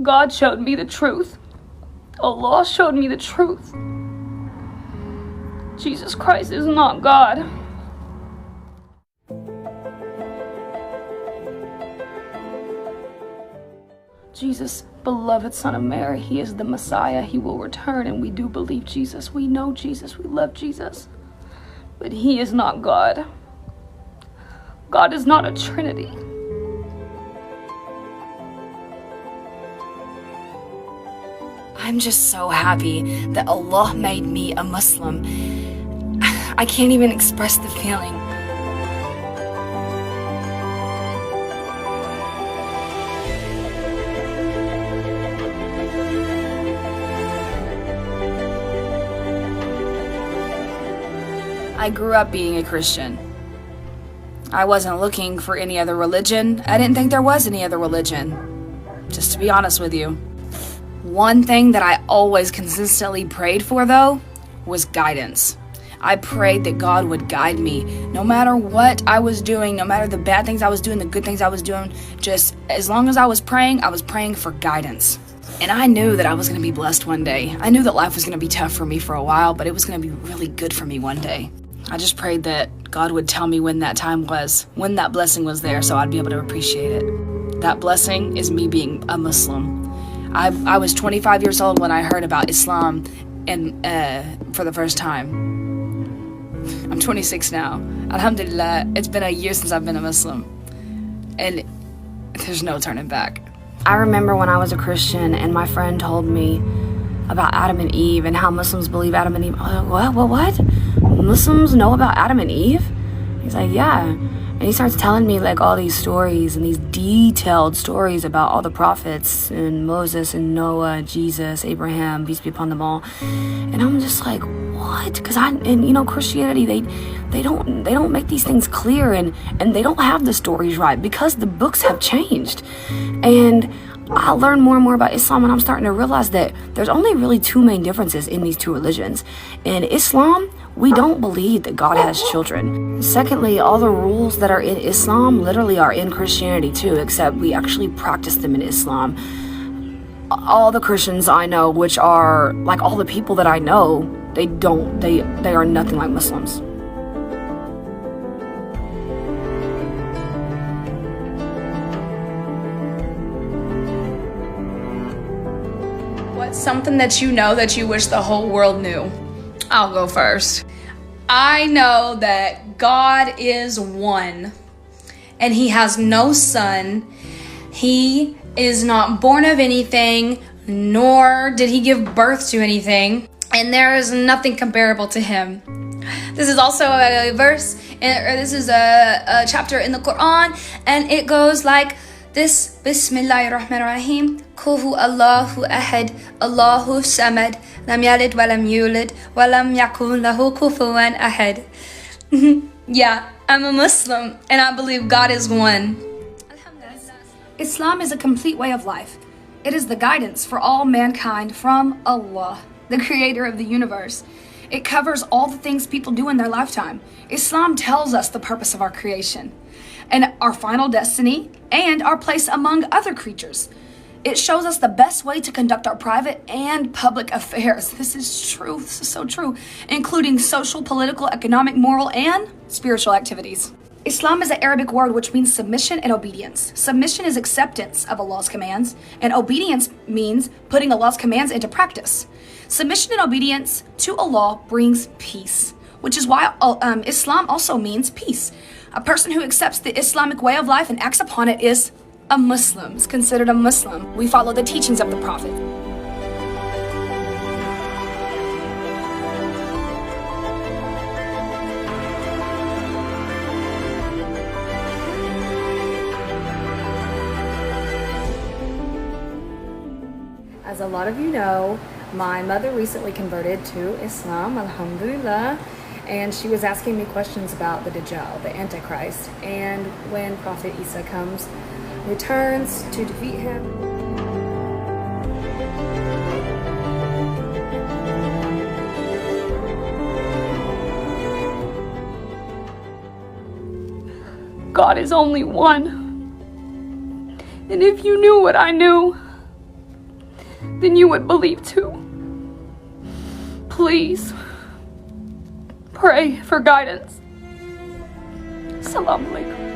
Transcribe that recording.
God showed me the truth. Allah showed me the truth. Jesus Christ is not God. Jesus, beloved Son of Mary, He is the Messiah. He will return, and we do believe Jesus. We know Jesus. We love Jesus. But He is not God. God is not a Trinity. I'm just so happy that Allah made me a Muslim. I can't even express the feeling. I grew up being a Christian. I wasn't looking for any other religion. I didn't think there was any other religion, just to be honest with you. One thing that I always consistently prayed for, though, was guidance. I prayed that God would guide me no matter what I was doing, no matter the bad things I was doing, the good things I was doing. Just as long as I was praying for guidance. And I knew that I was going to be blessed one day. I knew that life was going to be tough for me for a while, but it was going to be really good for me one day. I just prayed that God would tell me when that time was, when that blessing was there, so I'd be able to appreciate it. That blessing is me being a Muslim. I was 25 years old when I heard about Islam for the first time. I'm 26 now. Alhamdulillah, it's been a year since I've been a Muslim. And there's no turning back. I remember when I was a Christian and my friend told me about Adam and Eve and how Muslims believe Adam and Eve. I was like, what? Muslims know about Adam and Eve? He's like, yeah. And he starts telling me like all these stories and these detailed stories about all the prophets and Moses and Noah, Jesus, Abraham, peace be upon them all. And I'm just like, what? Because Christianity, they don't make these things clear and they don't have the stories right because the books have changed. And I learned more and more about Islam, and I'm starting to realize that there's only really two main differences in these two religions. In Islam, we don't believe that God has children. Secondly, all the rules that are in Islam literally are in Christianity too, except we actually practice them in Islam. All the Christians I know, which are like all the people that I know, they are nothing like Muslims. What's something that you know that you wish the whole world knew? I'll go first. I know that God is one, and He has no son. He is not born of anything, nor did He give birth to anything, and there is nothing comparable to Him. This is also a verse, or this is a chapter in the Quran, and it goes like this: Bismillahirrahmanirrahim. Kuhu Allahu Ahad, Allahu Samad, Lam Yalid Walam Yulid, Walam Yakun Lahu Kufuwan Ahad. Yeah, I'm a Muslim, and I believe God is one. Islam is a complete way of life. It is the guidance for all mankind from Allah, the creator of the universe. It covers all the things people do in their lifetime. Islam tells us the purpose of our creation, and our final destiny, and our place among other creatures. It shows us the best way to conduct our private and public affairs. This is true. This is so true. Including social, political, economic, moral, and spiritual activities. Islam is an Arabic word which means submission and obedience. Submission is acceptance of Allah's commands, and obedience means putting Allah's commands into practice. Submission and obedience to Allah brings peace, which is why Islam also means peace. A person who accepts the Islamic way of life and acts upon it is a Muslim. Is considered a Muslim. We follow the teachings of the Prophet. As a lot of you know, my mother recently converted to Islam, alhamdulillah, and she was asking me questions about the Dajjal, the Antichrist, and when Prophet Isa returns to defeat him. God is only one. And if you knew what I knew, then you would believe too. Please pray for guidance. Assalamu alaikum.